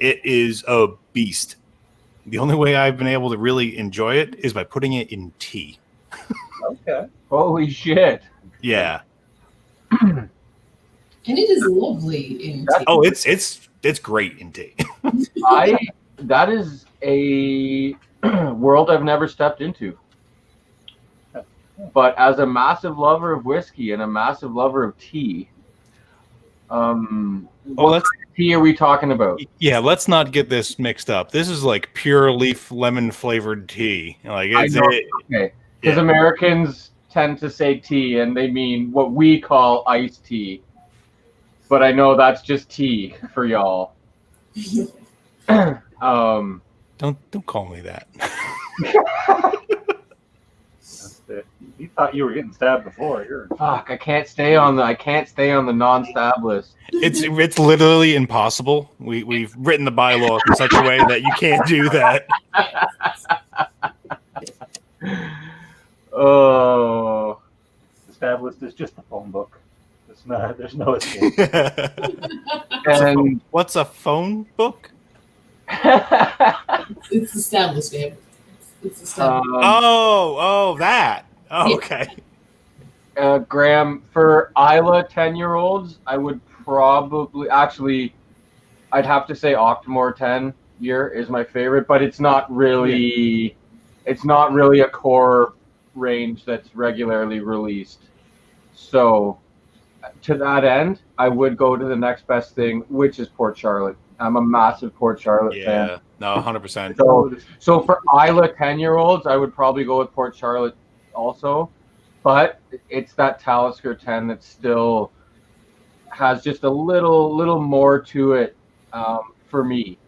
It is a beast. The only way I've been able to really enjoy it is by putting it in tea. Okay. Holy shit. Yeah. And it is lovely in tea. Oh, it's great in tea. That is a world I've never stepped into. But as a massive lover of whiskey and a massive lover of tea, what tea are we talking about? Yeah, let's not get this mixed up. This is like pure leaf lemon flavored tea. Like it's okay, because Americans tend to say tea and they mean what we call iced tea. But I know that's just tea for y'all. Don't call me that. That's it. You thought you were getting stabbed before. Fuck, I can't stay on the non-stab list. It's literally impossible. We've written the bylaws in such a way that you can't do that. Oh, The stab list is just a phone book. It's not. There's no escape. and What's a phone book? It's established, man. It's established. That. Oh, okay. Graham, for Isla 10-year-olds, I would probably I'd have to say Octomore 10 year is my favorite, but it's not really a core range that's regularly released. So to that end, I would go to the next best thing, which is Port Charlotte. I'm a massive Port Charlotte fan. Yeah, no, 100%. So for Isla 10-year-olds, I would probably go with Port Charlotte also, but it's that Talisker 10 that still has just a little more to it for me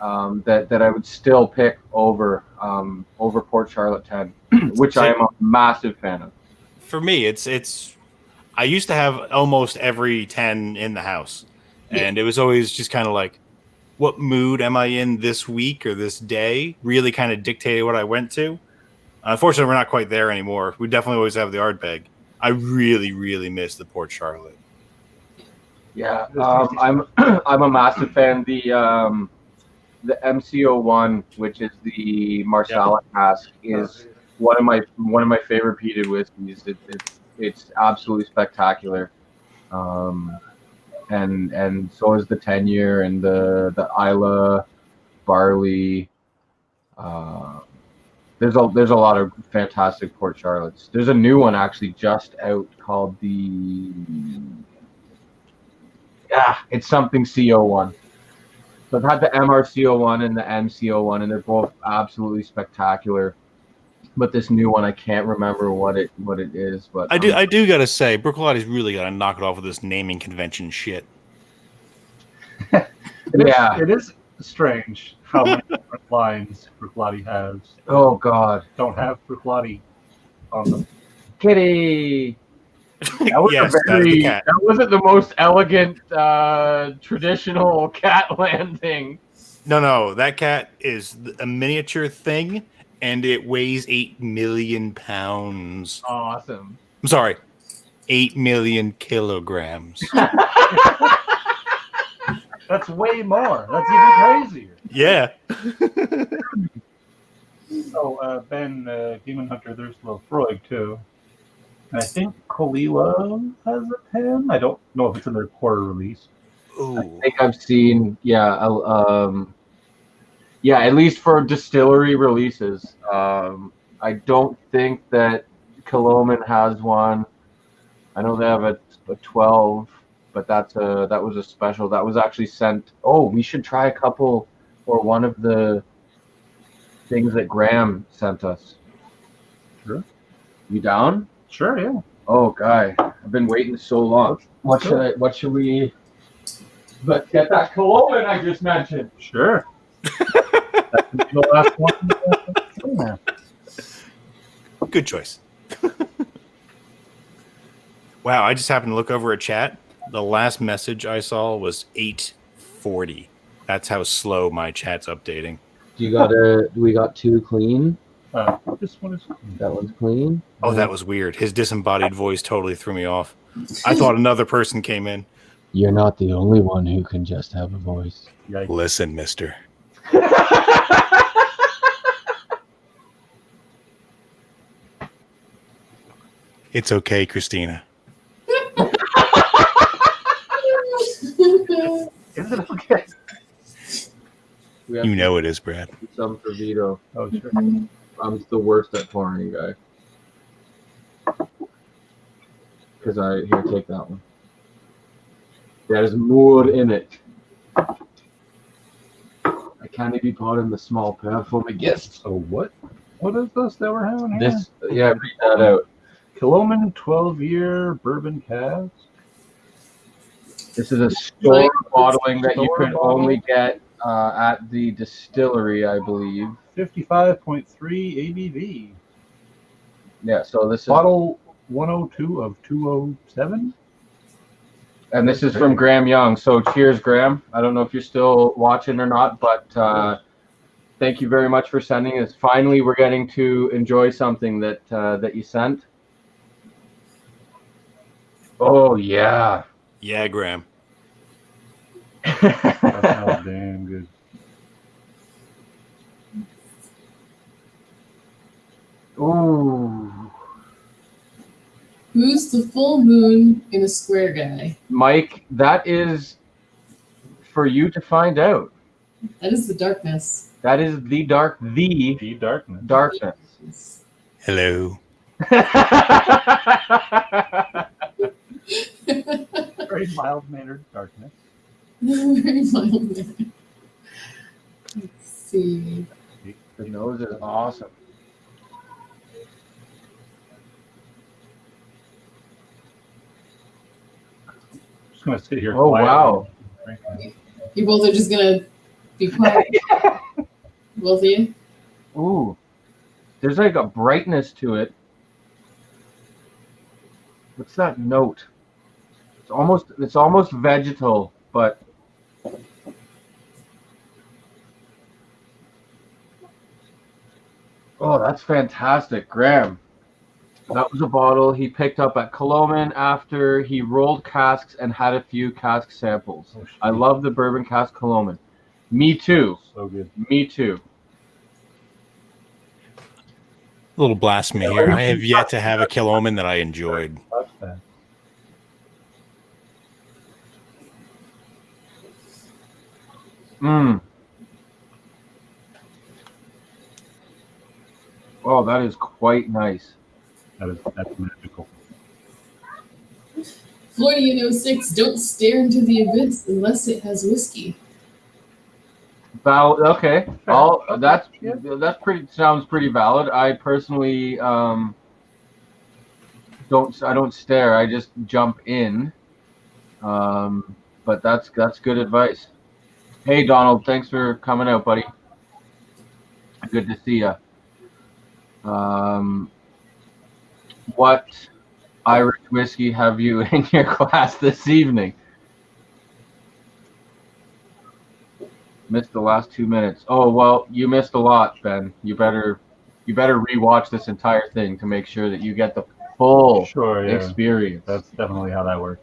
that I would still pick over Port Charlotte 10, which I am a massive fan of. For me, it's I used to have almost every 10 in the house, and it was always just kind of like, what mood am I in this week or this day really kind of dictated what I went to. Unfortunately, we're not quite there anymore. We definitely always have the Ardbeg. I really, really miss the Port Charlotte. Yeah, I'm a massive fan. The MCO1, which is the Marsala cask, is one of my favorite peated whiskeys. It's absolutely spectacular. And so is the 10-year and the Isla barley. There's a lot of fantastic Port Charlottes. There's a new one actually just out called it's something CO1. So I've had the MRCO1 and the MCO1, and they're both absolutely spectacular. But this new one, I can't remember what it is. But I do gotta say, Bruichladdich really gotta knock it off with this naming convention shit. It is strange how many different lines Bruichladdich has. Oh God! Don't have Bruichladdich on them. Kitty. That was Yes, that wasn't the most elegant traditional cat landing. No, that cat is a miniature thing, and it weighs 8 million pounds. Awesome. I'm sorry, 8 million kilograms. That's way more. That's even crazier. Yeah. So, Ben, Demon Hunter, there's Lefroy too. And I think Kalila has a 10. I don't know if it's in their quarter release. I Ooh. think I've seen, at least for distillery releases. I don't think that Coloman has one. I know they have a 12, but that was a special. That was actually sent. Oh, we should try a couple or one of the things that Graham sent us. Sure. You down? Sure, yeah. Oh, guy, I've been waiting so long. What should we? Let's get that Coloman I just mentioned. Sure. That can be the last one. Good choice. Wow, I just happened to look over a chat. The last message I saw was 8:40. That's how slow my chat's updating. We got two clean? This one is That one's clean? Oh, that was weird. His disembodied voice totally threw me off. I thought another person came in. You're not the only one who can just have a voice. Yikes. Listen, mister. It's okay, Christina. Is it okay? We have You know it is, Brad. some for Vito. Oh, sure. I'm the worst at pouring, guy. Because here, take that one. There's more in it. I can't be part in the small pair for my guests. So what? What is this that we're having here? Read that out. Kiloman 12-year bourbon cask. This is a store bottling that you Store can bottle. only get at the distillery, I believe. 55.3 ABV. Yeah, so this is Bottle 102 of 207. and this is from Graham Young. So cheers, Graham. I don't know if you're still watching or not, but thank you very much for sending us. Finally, we're getting to enjoy something that you sent. Oh yeah. Yeah, Graham. That smells damn good. Ooh. Who's the full moon in a square guy? Mike, that is for you to find out. That is the darkness. That is the The darkness. darkness. Hello. Very mild-mannered darkness. Very mild. Let's see. The nose is awesome. Just gonna sit here. Oh, quietly wow. and drink this. You both are just gonna be quiet. Both of you? Ooh. There's like a brightness to it. What's that note? It's almost vegetal, but oh, that's fantastic, Graham. That was a bottle he picked up at Coloman after he rolled casks and had a few cask samples. Oh, I love the bourbon cask Coloman. Me too. So good. Me too. A little blasphemy here. I have yet to have a Kiloman that I enjoyed. Touch that. Mm. Oh, that is quite nice. That's magical. Floridian 06, don't stare into the abyss unless it has whiskey. Okay. That's pretty sounds pretty valid. I personally don't stare. I just jump in. But that's good advice. Hey Donald, thanks for coming out, buddy. Good to see you. What Irish whiskey have you in your glass this evening? Missed the last 2 minutes. Oh well, you missed a lot, Ben. You better rewatch this entire thing to make sure that you get the full Sure, yeah. experience. That's definitely how that works.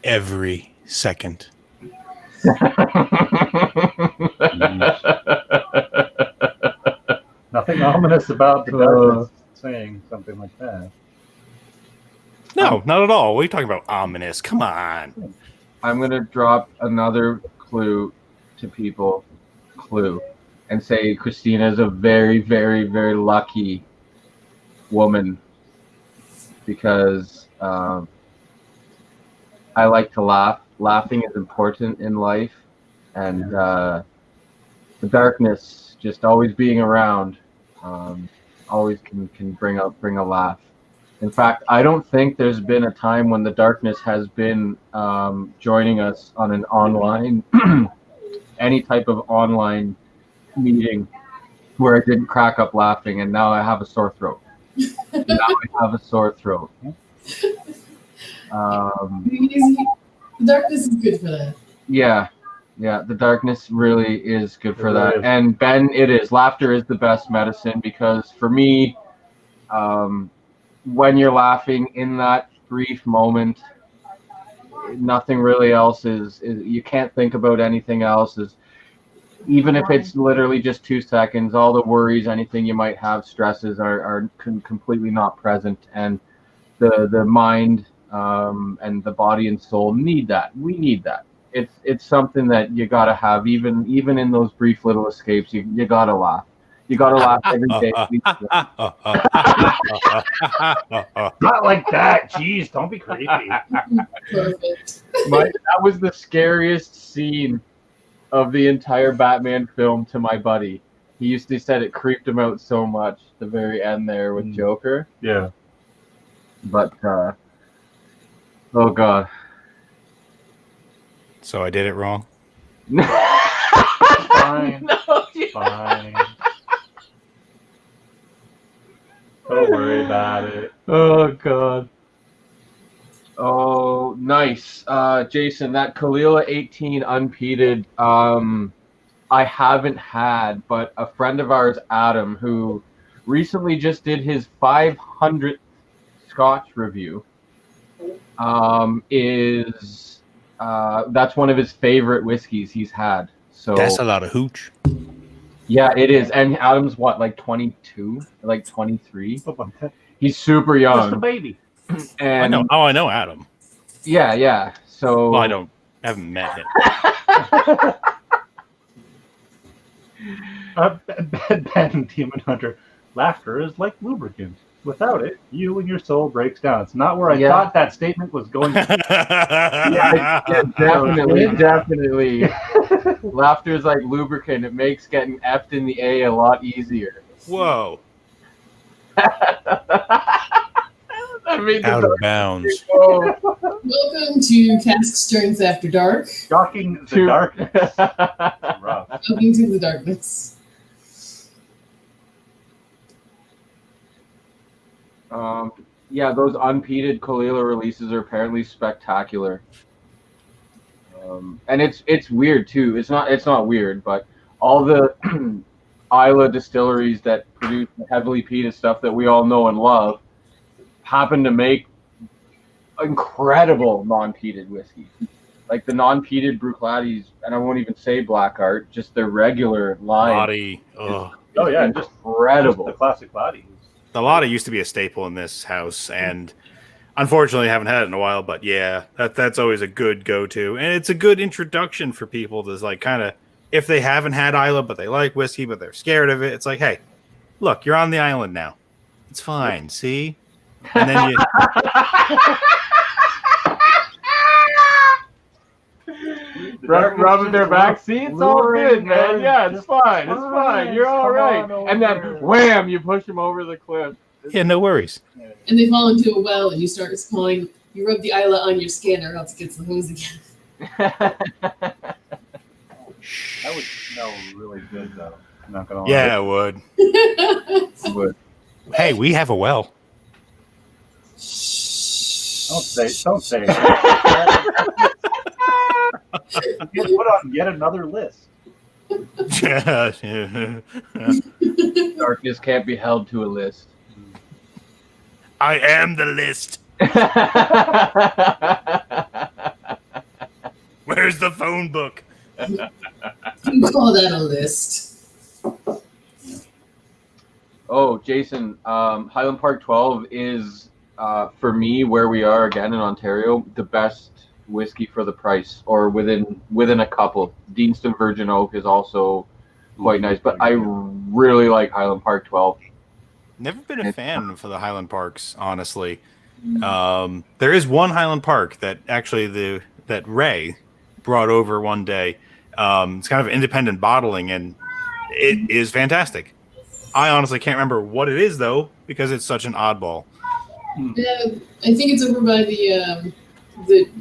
Every second. Nothing ominous about the darkness saying something like that. No, not at all. What are you talking about? Ominous. Come on. I'm gonna drop another clue to people, and say Christina is a very, very, very lucky woman because I like to laugh. Laughing is important in life, and the darkness, just always being around, always can bring a laugh. In fact, I don't think there's been a time when the darkness has been joining us on an online, any type of online meeting where I didn't crack up laughing, and now I have a sore throat. The darkness is good for that. Yeah, the darkness really is good for really that. is. And Ben, it is. Laughter is the best medicine because for me, when you're laughing in that brief moment, nothing really else is you can't think about anything else. Even if it's literally just 2 seconds, all the worries, anything you might have, stresses are completely not present, and the mind and the body and soul need that. We need that. It's something that you gotta have, even in those brief little escapes. You gotta laugh. You gotta laugh every day. Not like that. Jeez, don't be creepy. Perfect. That was the scariest scene of the entire Batman film to my buddy. He used to said it creeped him out so much. The very end there with Joker. Yeah. But oh god. So I did it wrong. Fine. No, Fine. Don't worry about it. Oh god. Oh, nice. Jason, that Kalila 18 unpeated, I haven't had, but a friend of ours, Adam, who recently just did his 500th Scotch review, is that's one of his favorite whiskeys he's had. So That's a lot of hooch. yeah, it is. And Adam's what, like 22, like 23? He's super Just a young. baby. And I know. Oh, I know Adam. Yeah. So Well, I haven't met him. Ben Demon Hunter. Laughter is like lubricant. Without it, you and your soul breaks down. It's not where I Yeah. thought that statement was going. yeah, definitely. Laughter is like lubricant. It makes getting effed in the A lot easier. Whoa. That made the Out of bounds. Oh. Welcome to Cast Strength After Dark. Shocking the darkness. Rough. Welcome to the darkness. Yeah, those unpeated Kalila releases are apparently spectacular. And it's weird too. It's not weird, but all the Isla distilleries that produce heavily peated stuff that we all know and love happen to make incredible non-peated whiskey. Like the non-peated Bruichladdich, and I won't even say Black Art, just their regular line. Lottie. Ugh. Oh yeah, just Incredible. the classic body. The Lottie used to be a staple in this house, and unfortunately, I haven't had it in a while. But yeah, that's always a good go-to, and it's a good introduction for people to like kind of, if they haven't had Isla but they like whiskey but they're scared of it. It's like, hey, look, you're on the island now. It's fine. See, and then you. Rubbing their back. See, it's all good, man. Yeah, it's fine. It's fine. You're all right. And then, wham, you push them over the cliff. Yeah, no worries. And they fall into a well, and you start calling. You rub the Isla on your skin, or else it gets the hose again. That would smell really good, though. I'm not gonna lie. Yeah, it would. Would. Hey, we have a well. Don't say. You put on yet another list. Darkness can't be held to a list. I am the list. Where's the phone book? You can call that a list. Oh, Jason, Highland Park 12 is, for me, where we are again in Ontario, the best whiskey for the price, or within a couple. Deanston Virgin Oak is also quite nice, but I really like Highland Park 12. Never been a fan for the Highland Parks, honestly. There is one Highland Park that actually that Ray brought over one day. It's kind of independent bottling, and it is fantastic. I honestly can't remember what it is though, because it's such an oddball. I think it's over by the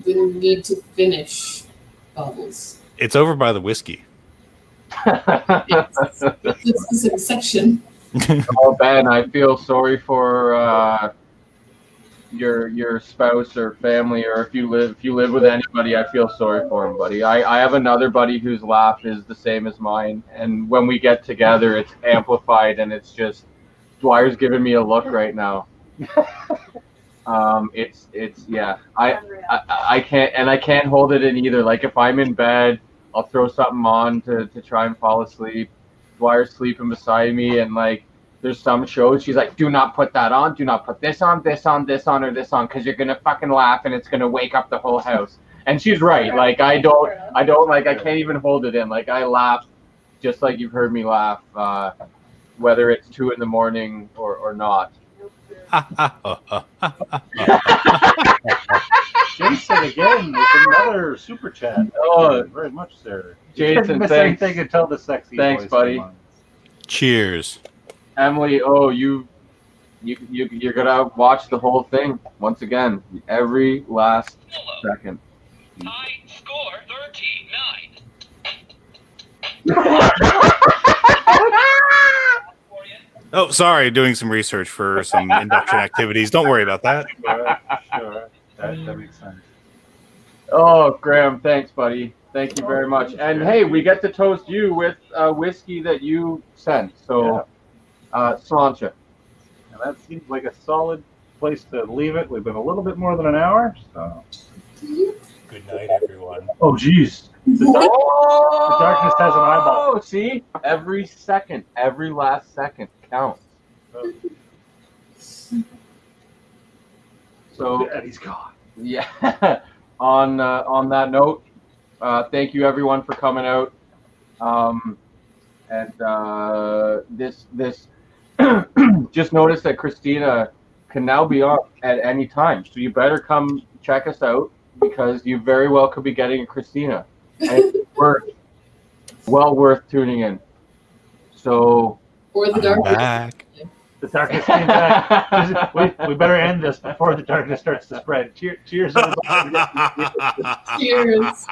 need to finish bottles. It's over by the whiskey. It's a specific section. Oh, Ben, I feel sorry for your spouse or family, or if you live with anybody, I feel sorry for him, buddy. I have another buddy whose laugh is the same as mine, and when we get together, it's amplified, and it's just Dwyer's giving me a look right now. It's yeah. I can't hold it in either. Like if I'm in bed, I'll throw something on to try and fall asleep. Dwyer's sleeping beside me, and like there's some shows she's like, do not put that on, do not put this on, this on, this on, or this on, because you're gonna fucking laugh and it's gonna wake up the whole house. And she's right. Like I can't even hold it in. Like I laugh just like you've heard me laugh, whether it's 2 a.m. or not. Jason again with another super chat. Thank Oh, you very much, sir. Jason, Didn't miss thanks. anything until the sexy. Thanks, voice buddy. came on. Cheers. Emily, you're gonna watch the whole thing once again, every last second. High score 13-9. Oh, sorry, doing some research for some induction activities. Don't worry about that. Sure. That makes sense. Oh, Graham, thanks, buddy. Thank you very much. And hey, we get to toast you with whiskey that you sent. So, Sláinte. And that seems like a solid place to leave it. We've been a little bit more than an hour. So. Good night, everyone. Oh, geez. Oh, The darkness has an eyeball. Oh, see? Every second, every last second counts. So, And he's gone. yeah. On that note, thank you everyone for coming out. This just noticed that Christina can now be on at any time, so you better come check us out, because you very well could be getting a Christina, and it's well worth tuning in. So Or the dark. Back. The darkness came back. We better end this before the darkness starts to spread. Cheers, everybody. Cheers.